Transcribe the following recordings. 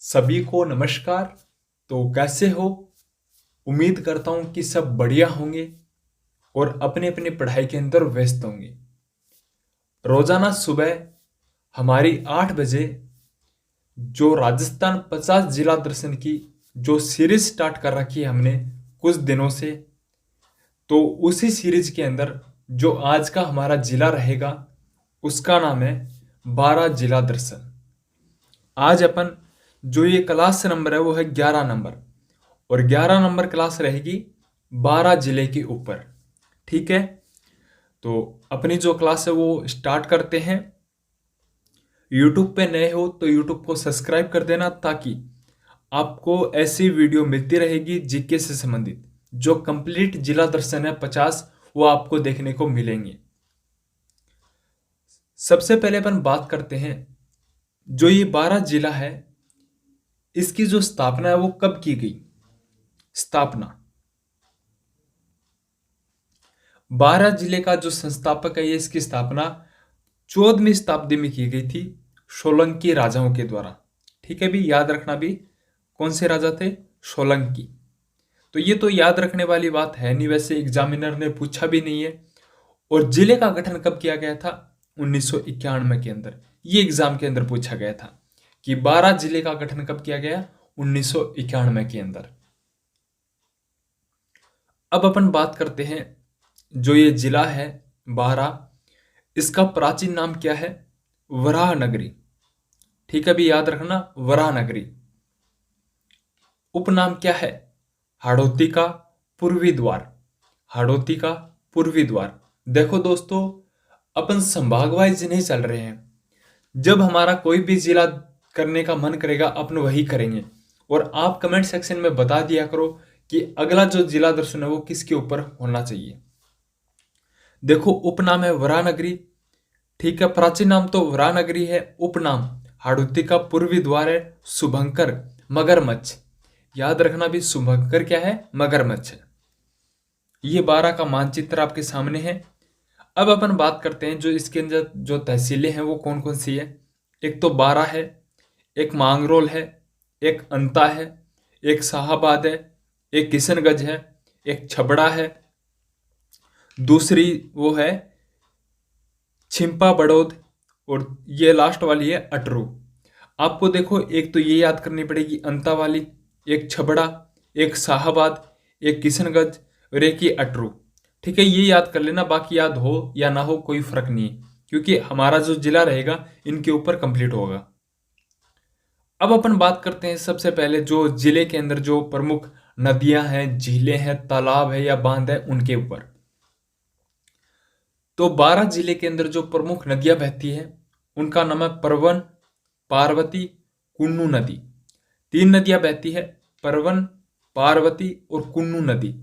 सभी को नमस्कार। तो कैसे हो? उम्मीद करता हूं कि सब बढ़िया होंगे और अपने अपने पढ़ाई के अंदर व्यस्त होंगे। रोजाना सुबह हमारी 8 बजे जो राजस्थान 50 जिला दर्शन की जो सीरीज स्टार्ट कर रखी है हमने कुछ दिनों से, तो उसी सीरीज के अंदर जो आज का हमारा जिला रहेगा उसका नाम है 12 जिला दर्शन। आज अपन जो ये क्लास नंबर है वो है 11 नंबर, और 11 नंबर क्लास रहेगी 12 जिले के ऊपर। ठीक है, तो अपनी जो क्लास है वो स्टार्ट करते हैं। यूट्यूब पे नए हो तो यूट्यूब को सब्सक्राइब कर देना, ताकि आपको ऐसी वीडियो मिलती रहेगी जीके से संबंधित। जो कंप्लीट जिला दर्शन है 50, वो आपको देखने को मिलेंगे। सबसे पहले अपन बात करते हैं, जो ये 12 जिला है इसकी जो स्थापना है वो कब की गई। स्थापना 12 जिले का जो संस्थापक है, ये इसकी स्थापना 14वीं शताब्दी में की गई थी सोलंकी राजाओं के द्वारा। ठीक है भी, याद रखना भी कौन से राजा थे, सोलंकी। तो ये तो याद रखने वाली बात है नहीं, वैसे एग्जामिनर ने पूछा भी नहीं है। और जिले का गठन कब किया गया था, 1991 के अंदर। ये एग्जाम के अंदर पूछा गया था कि 12 जिले का गठन कब किया गया, 1991 के अंदर। अब अपन बात करते हैं, जो ये जिला है 12, इसका प्राचीन नाम क्या है, वराह नगरी। ठीक है भी, याद रखना वराह नगरी। उपनाम क्या है, हाड़ौती का पूर्वी द्वार। हाड़ौती का पूर्वी द्वार। देखो दोस्तों, अपन संभाग वाइज नहीं चल रहे हैं। जब हमारा कोई भी जिला करने का मन करेगा अपन वही करेंगे। और आप कमेंट सेक्शन में बता दिया करो कि अगला जो जिला दर्शन है वो किसके ऊपर होना चाहिए। देखो, उपनाम है वरानगरी। ठीक है, प्राचीन नाम तो वरानगरी है, उपनाम हाड़ौती का पूर्वी द्वार है शुभंकर मगरमच्छ। याद रखना भी, शुभंकर क्या है, मगरमच्छ है। ये 12 का मानचित्र आपके सामने है। अब अपन बात करते हैं जो इसके अंदर जो तहसीलें हैं वो कौन कौन सी है। एक तो 12 है, एक मांगरोल है, एक अंता है, एक शाहाबाद है, एक किशनगंज है, एक छबड़ा है, दूसरी वो है छिंपा बड़ौद, और ये लास्ट वाली है अटरू। आपको देखो, एक तो ये याद करनी पड़ेगी अंता वाली, एक छबड़ा, एक शाहाबाद, एक किशनगंज और एक ये अटरू। ठीक है, ये याद कर लेना, बाकी याद हो या ना हो कोई फर्क नहीं है, क्योंकि हमारा जो जिला रहेगा इनके ऊपर कंप्लीट होगा। अब अपन बात करते हैं सबसे पहले जो जिले के अंदर जो प्रमुख नदियां हैं, झीलें हैं, तालाब है या बांध है, उनके ऊपर। तो 12 जिले के अंदर जो प्रमुख नदियां बहती है उनका नाम है परवन, पार्वती, कुन्नू नदी। 3 नदियां बहती है, परवन, पार्वती और कुन्नू नदी।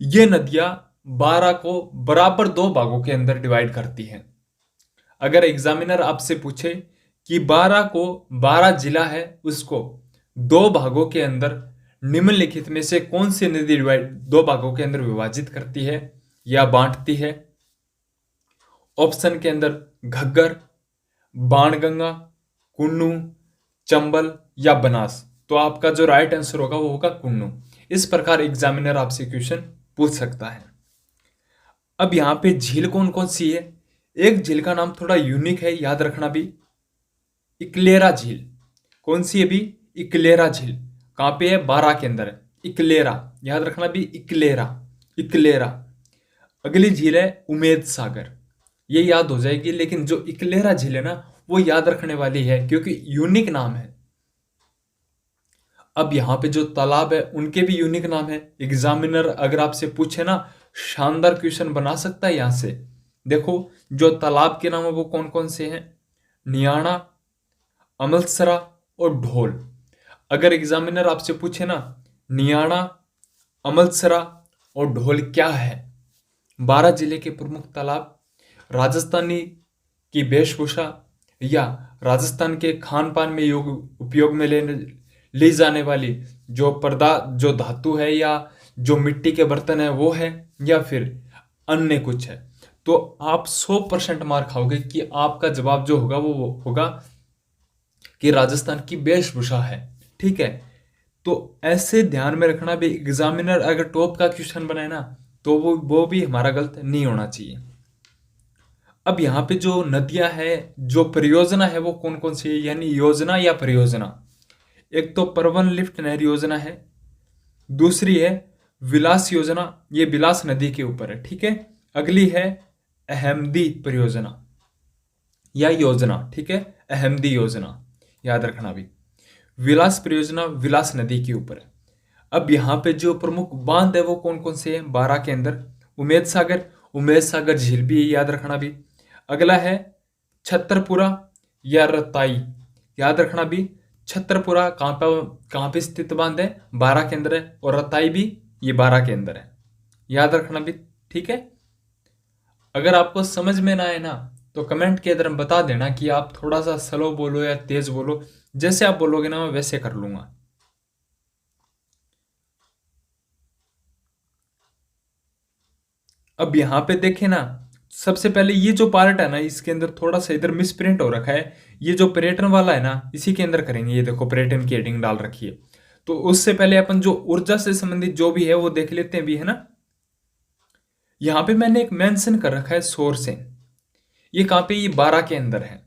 ये नदियां 12 को बराबर 2 भागों के अंदर डिवाइड करती हैं। अगर एग्जामिनर आपसे पूछे कि 12 को 12 जिला है, उसको 2 भागों के अंदर निम्नलिखित में से कौन सी नदी 2 भागों के अंदर विभाजित करती है या बांटती है। ऑप्शन के अंदर घग्गर, बाणगंगा, कुन्नू, चंबल या बनास। तो आपका जो राइट आंसर होगा वो होगा कुन्नू। इस प्रकार एग्जामिनर आपसे क्वेश्चन पूछ सकता है। अब यहां पे झील कौन कौन सी है, एक झील का नाम थोड़ा यूनिक है, याद रखना भी, इकलेरा झील। कौन सी है भी, इकलेरा झील। कहां पे है, 12 के अंदर है, इकलेरा। याद रखना भी, इकलेरा, इकलेरा। अगली झील है उमेद सागर, ये याद हो जाएगी। लेकिन जो इकलेरा झील है ना, वो याद रखने वाली है क्योंकि यूनिक नाम है। अब यहां पे जो तालाब है उनके भी यूनिक नाम है। एग्जामिनर अगर आपसे पूछे ना, शानदार क्वेश्चन बना सकता है यहां से। देखो, जो तालाब के नाम है वो कौन कौन से हैं, नियाणा, अमलसरा और ढोल। अगर एग्जामिनर आपसे पूछे ना, नियाणा, अमलसरा और ढोल क्या है, 12 जिले के प्रमुख तालाब, राजस्थानी की वेशभूषा या राजस्थान के खान पान में उपयोग में ली जाने वाली जो धातु है या जो मिट्टी के बर्तन है वो है, या फिर अन्य कुछ है। तो आप 100% मार्क खाओगे कि आपका जवाब जो होगा वो होगा कि राजस्थान की वेशभूषा है। ठीक है। तो ऐसे ध्यान में रखना भी, एग्जामिनर अगर टॉप का क्वेश्चन बनाए ना तो वो भी हमारा गलत नहीं होना चाहिए। अब यहाँ पे जो नदियां है, जो परियोजना है, वो कौन कौन सी है, यानी योजना या परियोजना। एक तो परवन लिफ्ट नहर योजना है, दूसरी है विलास योजना, ये बिलास नदी के ऊपर है, ठीक है। अगली है अहमदी परियोजना या योजना, ठीक है, अहमदी योजना, याद रखना भी। विलास परियोजना विलास नदी के ऊपर है। अब यहाँ पे जो प्रमुख बांध है वो कौन कौन से हैं 12 के अंदर, उमेद सागर झील भी है, याद रखना भी। अगला है छतरपुरा या रताई, याद रखना भी। छतरपुरा कहाँ पे स्थित बांध है, 12 के अंदर है, और रताई भी ये 12 के अंदर है, याद रखना भी, ठीक है। अगर आपको समझ में ना आए ना तो कमेंट के अंदर बता देना कि आप थोड़ा सा स्लो बोलो या तेज बोलो, जैसे आप बोलोगे ना मैं वैसे कर लूंगा। अब यहां पे देखें ना, सबसे पहले ये जो पार्ट है ना इसके अंदर थोड़ा सा इधर मिसप्रिंट हो रखा है। ये जो पर्यटन वाला है ना इसी के अंदर करेंगे, ये देखो पर्यटन की हेडिंग डाल रखी है। तो उससे पहले अपन जो ऊर्जा से संबंधित जो भी है वो देख लेते हैं भी, है ना। यहां पे मैंने एक मेंशन कर रखा है सोरसेन, ये कहां पे, ये 12 के अंदर है।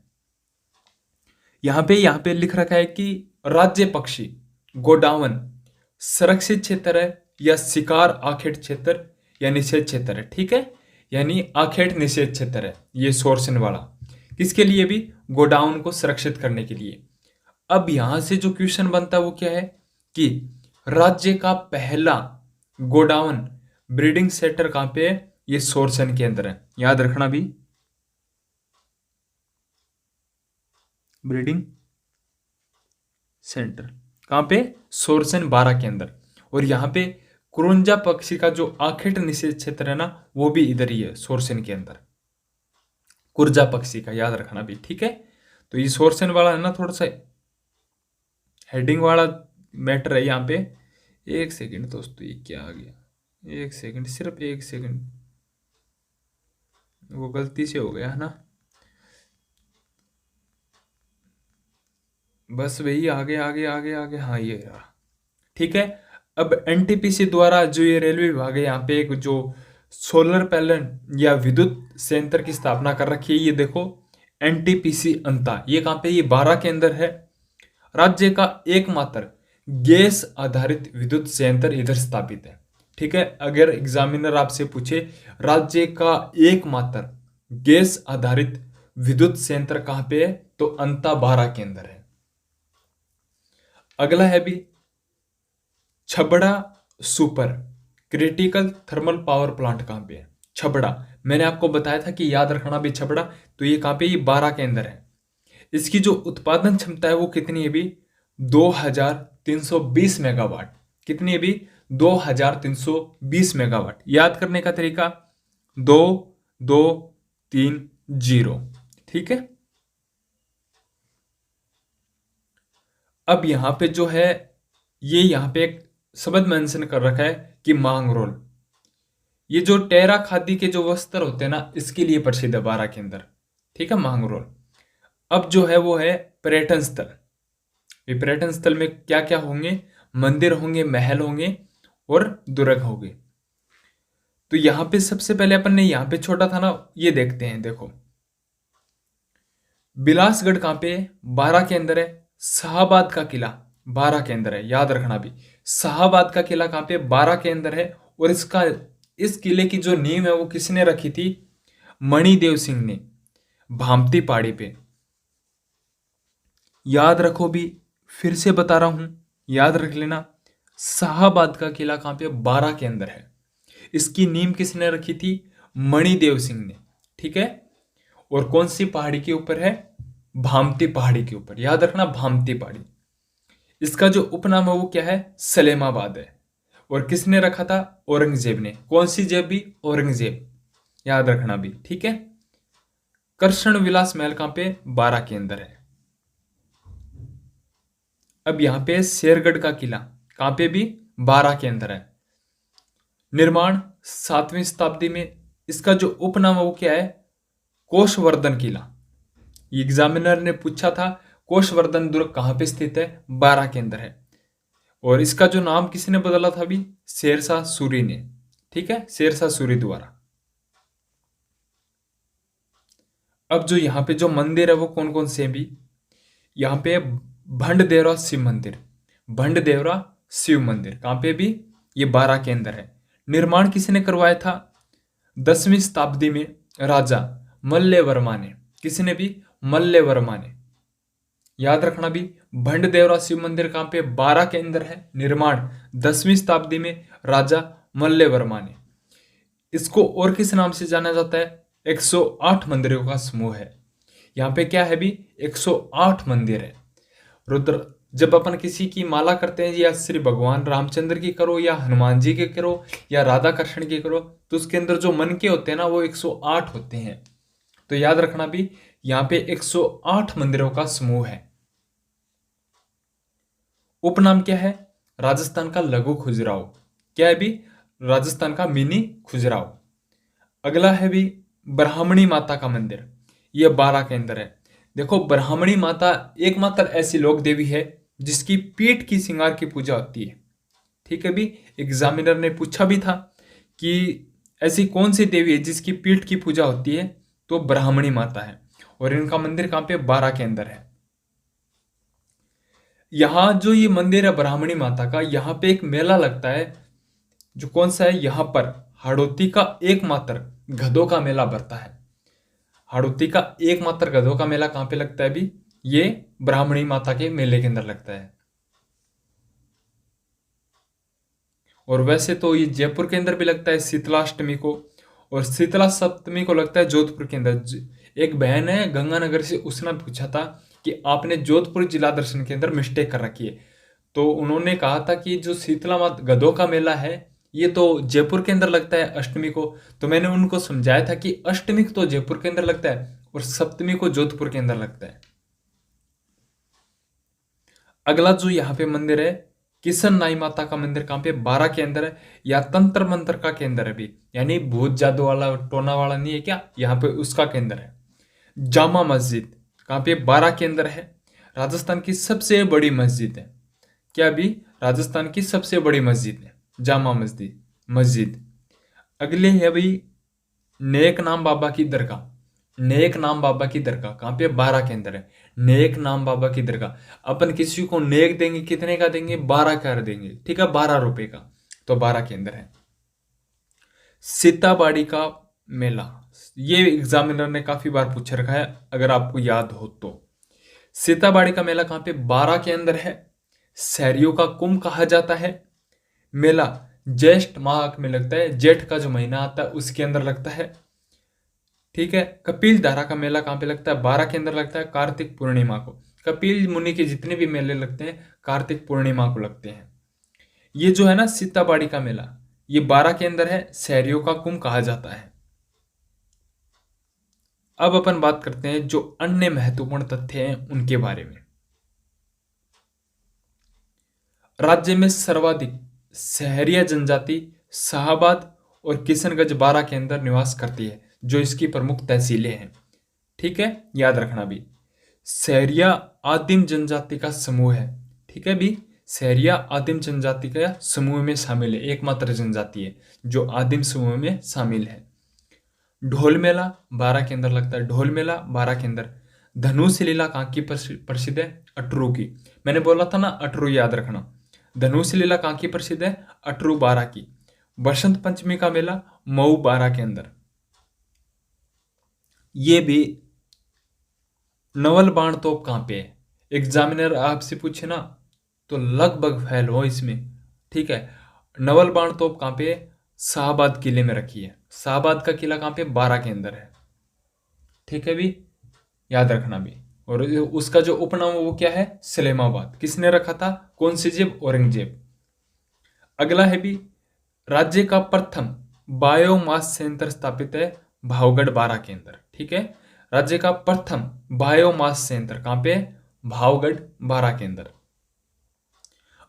यहां पे लिख रखा है कि राज्य पक्षी गोडावन संरक्षित क्षेत्र है या शिकार आखेट क्षेत्र या निषेध क्षेत्र है, ठीक है। यानी आखेट निषेध क्षेत्र है ये सोर्सन वाला, किसके लिए भी, गोडाउन को सुरक्षित करने के लिए। अब यहां से जो क्वेश्चन बनता है वो क्या है कि राज्य का पहला गोडाउन ब्रीडिंग सेंटर कहां पे है, ये सोर्सन के अंदर है, याद रखना भी। ब्रीडिंग सेंटर कहां पे, सोरसन 12 के अंदर। और यहां पे कुरुंजा पक्षी का जो आखेट निषेध क्षेत्र है ना वो भी इधर ही है सोरसन के अंदर, कुरजा पक्षी का, याद रखना भी, ठीक है। तो ये सोरसन वाला है ना थोड़ा सा हेडिंग वाला मैटर है यहाँ पे। एक सेकंड दोस्तों, ये क्या आ गया, एक सेकंड, सिर्फ एक सेकंड, वो गलती से हो गया है ना, बस वही आगे आगे आगे आगे, हाँ ये रहा, ठीक है। अब एनटीपीसी द्वारा जो ये रेलवे विभाग है यहाँ पे एक जो सोलर पैनल या विद्युत संयंत्र की स्थापना कर रखी है, ये देखो एनटीपीसी अंता, ये कहाँ पे, ये 12 के अंदर है। राज्य का एकमात्र गैस आधारित विद्युत संयंत्र इधर स्थापित है, ठीक है। अगर एग्जामिनर आपसे पूछे राज्य का एकमात्र गैस आधारित विद्युत संयंत्र कहां पे है, तो अंता 12 के अंदर है। अगला है भी Chhabra super critical thermal power plant कहां पे है, छबड़ा, मैंने आपको बताया था कि याद रखना भी छबड़ा, तो ये कहां पे, ये 12 के अंदर है। इसकी जो उत्पादन क्षमता है वो कितनी है भी, 2320 मेगावाट, कितनी है भी, 2320 मेगावाट। याद करने का तरीका 2230, ठीक है। अब यहां पे जो है ये यहाँ पे एक शब्द मेंशन कर रखा है कि मांगरोल, ये जो टेरा खादी के जो वस्त्र होते हैं ना इसके लिए प्रसिद्ध है 12 के अंदर, ठीक है, मांगरोल। अब जो है वो है पर्यटन स्थल। ये पर्यटन स्थल में क्या क्या होंगे, मंदिर होंगे, महल होंगे और दुर्ग होंगे। तो यहां पे सबसे पहले अपन ने यहाँ पे छोटा था ना, ये देखते हैं, देखो बिलासगढ़ कहां पे, 12 के अंदर है। शाहबाद का किला 12 के अंदर है, याद रखना भी। शाहबाद का किला कहां पे, 12 के अंदर है। और इस किले की जो नींव है वो किसने रखी थी, मणिदेव सिंह ने, भामती पहाड़ी पे। याद रखो भी, फिर से बता रहा हूं, याद रख लेना, शाहबाद का किला कहां पे, 12 के अंदर है। इसकी नींव किसने रखी थी, मणिदेव सिंह ने, ठीक है। और कौन सी पहाड़ी के ऊपर है, भामती पहाड़ी के ऊपर, याद रखना, भामती पहाड़ी। इसका जो उपनाम है वो क्या है, सलेमाबाद है। और किसने रखा था, औरंगजेब ने, कौन सी जेब भी, औरंगजेब, याद रखना भी, ठीक है। कृष्ण विलास महल कहां पे, 12 के अंदर है। अब यहां पे शेरगढ़ का किला कहां पे भी, 12 के अंदर है। निर्माण 7वीं शताब्दी में। इसका जो उपनाम है वो क्या है, कोशवर्धन किला। एग्जामिनर ने पूछा था कोशवर्धन दुर्ग कहां पे स्थित है, 12 के अंदर है। और इसका जो नाम किसने बदला था अभी? शेरशाह सूरी ने। ठीक है, शेरशाह सूरी द्वारा। अब जो यहाँ पे जो मंदिर है वो कौन कौन से हैं भी? यहाँ पे भंड देवरा शिव मंदिर, भंड देवरा शिव मंदिर कहाँ पे भी? ये बारां के अंदर है। निर्माण किसने करवाया था? 10वीं शताब्दी में राजा मल्लवर्मा ने। किसने भी? मल्लवर्मा ने। याद रखना भी, भंड देवरा शिव मंदिर कहाँ पे? बारां के अंदर है। निर्माण 10वीं शताब्दी में राजा मल्लवर्मा ने। इसको और किस नाम से जाना जाता है? 108 मंदिरों का समूह है। यहाँ पे क्या है भी? 108 मंदिर है। रुद्र, जब अपन किसी की माला करते हैं, या श्री भगवान रामचंद्र की करो, या हनुमान जी की करो, या राधा कृष्ण की करो, तो उसके अंदर जो मन के होते हैं ना, वो 108 होते हैं। तो याद रखना भी, यहाँ पे 108 मंदिरों का समूह है। उपनाम क्या है? राजस्थान का लघु खजुराहो। क्या है भी? राजस्थान का मिनी खजुराहो। अगला है भी ब्राह्मणी माता का मंदिर। यह बारां के अंदर है। देखो, ब्राह्मणी माता एकमात्र ऐसी लोक देवी है जिसकी पीठ की श्रृंगार की पूजा होती है। ठीक है भी, एग्जामिनर ने पूछा भी था कि ऐसी कौन सी देवी है जिसकी पीठ की पूजा होती है, तो ब्राह्मणी माता है। और इनका मंदिर कहाँ पे? बारां के अंदर है। यहाँ जो ये मंदिर है ब्राह्मणी माता का, यहाँ पे एक मेला लगता है, जो कौन सा है? यहाँ पर हाड़ौती का एकमात्र गधों का मेला भरता है। हाड़ौती का एकमात्र गधों का मेला कहाँ पे लगता है भी? ये ब्राह्मणी माता के मेले के अंदर लगता है। और वैसे तो ये जयपुर के अंदर भी लगता है शीतलाष्टमी को, और शीतला सप्तमी को लगता है जोधपुर के अंदर। एक बहन है गंगानगर से, उसने पूछा था कि आपने जोधपुर जिला दर्शन के अंदर मिस्टेक कर रखी है। तो उन्होंने कहा था कि जो शीतला माता गधों का मेला है, ये तो जयपुर के अंदर लगता है अष्टमी को। तो मैंने उनको समझाया था कि अष्टमी को तो जयपुर के अंदर लगता है और सप्तमी को जोधपुर के अंदर लगता है। अगला जो यहाँ पे मंदिर है, किशन नाई माता का मंदिर कहाँ पे? बारां के अंदर है। या तंत्र मंत्र का केंद्र है भी, यानी भूत जादू वाला टोना वाला नहीं है क्या, यहाँ पे उसका केंद्र है। जामा मस्जिद कहाँ पे? बारां के अंदर है। राजस्थान की सबसे बड़ी मस्जिद है। क्या भी? राजस्थान की सबसे बड़ी मस्जिद है जामा मस्जिद मस्जिद। अगले है भाई नेक नाम बाबा की दरगाह। नेक नाम बाबा की दरगाह कहाँ पे? बारां के अंदर है। नेक नाम बाबा की दरगाह। अपन किसी को नेक देंगे, कितने का देंगे? 12 का देंगे। ठीक है, 12 रुपए का। तो बारां के अंदर है। सीताबाड़ी का मेला, ये एग्जामिनर ने काफी बार पूछ रखा है, अगर आपको याद हो तो। सीताबाड़ी का मेला कहाँ पे? बारां के अंदर है। शहरियों का कुंभ कहा जाता है। मेला ज्येष्ठ माह में लगता है, जेठ का जो महीना आता है उसके अंदर लगता है। ठीक है। कपिल धारा का मेला कहाँ पे लगता है? बारां के अंदर लगता है, कार्तिक पूर्णिमा को। कपिल मुनि के जितने भी मेले लगते हैं कार्तिक पूर्णिमा को लगते हैं। ये जो है ना सीताबाड़ी का मेला, ये बारां के अंदर है। शहरियों का कुंभ कहा जाता है। अब अपन बात करते हैं जो अन्य महत्वपूर्ण तथ्य हैं उनके बारे में। राज्य में सर्वाधिक सहरिया जनजाति शाहाबाद और किशनगंज बारां के अंदर निवास करती है, जो इसकी प्रमुख तहसीलें हैं। ठीक है, याद रखना भी। सहरिया आदिम जनजाति का समूह है। ठीक है भी, सहरिया आदिम जनजाति का समूह में शामिल है, एकमात्र जनजाति है जो आदिम समूह में शामिल है। ढोल मेला बारां के अंदर लगता है। ढोल मेला बारां के अंदर। धनुष लीला कहाँ की प्रसिद्ध है? अटरू की। मैंने बोला था ना, अटरू याद रखना। धनुष लीला कहाँ की प्रसिद्ध है? अटरू बारां की। बसंत पंचमी का मेला मऊ बारां के अंदर। ये भी नवल बाण तोप कहाँ पे है? एग्जामिनर आपसे पूछे ना तो लगभग फेल हो इसमें। ठीक है, नवल बाण तोप कहाँ पे है? शाहबाद किले में रखी है। शाहबाद का किला कहाँ पे? बारां के अंदर है। ठीक है भी, याद रखना भी। और उसका जो उपनाम वो क्या है? सलेमाबाद। किसने रखा था? कौन सी जेब? औरंगजेब। अगला है भी राज्य का प्रथम बायोमास सेंटर स्थापित है भावगढ़ बारां के अंदर। ठीक है, राज्य का प्रथम बायोमास सेंटर कहाँ पे? भावगढ़ बारां के अंदर।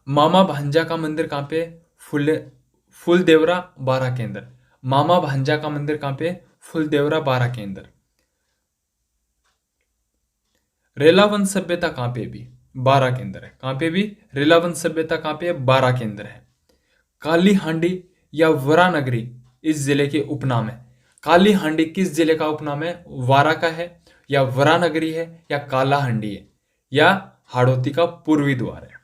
मामा भांजा का मंदिर कहाँ पे? फुलदेवरा बारां के अंदर। मामा भांजा का मंदिर कहाँ पे? फुलदेवरा बारां के अंदर। रेलावन सभ्यता कहाँ पे भी? 12 के अंदर है। कहाँ पे भी रिलावंत सभ्यता कहाँ पे है? 12 के अंदर है। काली हांडी या वरानगरी इस जिले के उपनाम है। काली हांडी किस जिले का उपनाम है? वारा का है या वरानगरी है या काला हांडी है या हाड़ौती का पूर्वी द्वार है।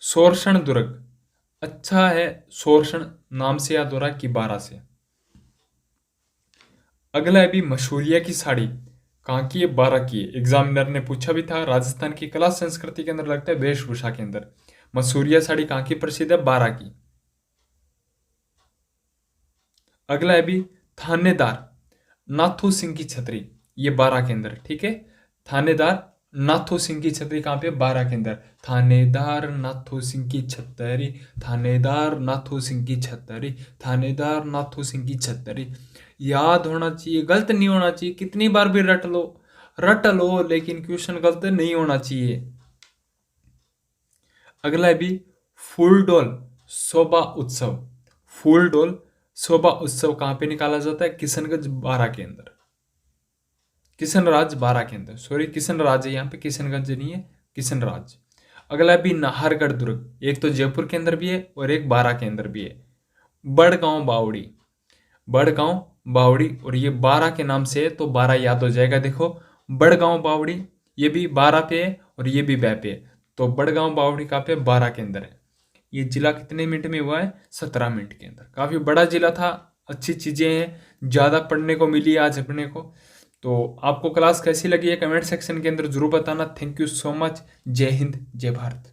सोरसण दुर्ग अच्छा है, सोरसण नाम से याद हो रहा है कि 12 से। अगला है भी मशहूरिया की साड़ी कहाँ की है? 12 की है। एग्जामिनर ने पूछा भी था, राजस्थान की कला संस्कृति के अंदर लगता है वेशभूषा के अंदर मसूरिया साड़ी कहाँ की प्रसिद्ध है? 12 की। अगला है भी थानेदार नाथू सिंह की छतरी, ये 12 के अंदर, ठीक है। थानेदार नाथू सिंह की छतरी कहाँ पे? 12 के अंदर। थानेदार नाथू सिंह की छतरी, थानेदार नाथू सिंह की छतरी, थानेदार नाथू सिंह की छतरी। याद होना चाहिए, गलत नहीं होना चाहिए। कितनी बार भी रट लो, लेकिन क्वेश्चन गलत नहीं होना चाहिए। अगला है भी फूलडोल शोभा उत्सव। फूलडोल शोभा उत्सव कहाँ पे निकाला जाता है? किशनगंज 12 के अंदर, किशनराज 12 के अंदर। सॉरी, किशनराज है यहाँ पे, किशनगंज नहीं है, किशनराज। अगला भी नाहरगढ़ दुर्ग, एक तो जयपुर के अंदर भी है और एक 12 के अंदर भी है। बड़गांव बावड़ी, बड़गांव बावड़ी, और ये 12 के नाम से है तो 12 याद हो जाएगा। देखो बड़गांव बावड़ी, ये भी 12 पे है और ये भी 12 पे है, तो बड़गांव बावड़ी कहाँ पे? 12 के अंदर है। ये जिला कितने मिनट में हुआ है? 17 मिनट के अंदर। काफी बड़ा जिला था, अच्छी चीजें हैं, ज्यादा पढ़ने को मिली आज अपने को। तो आपको क्लास कैसी लगी है कमेंट सेक्शन के अंदर जरूर बताना। Thank you so much. जय हिंद, जय भारत।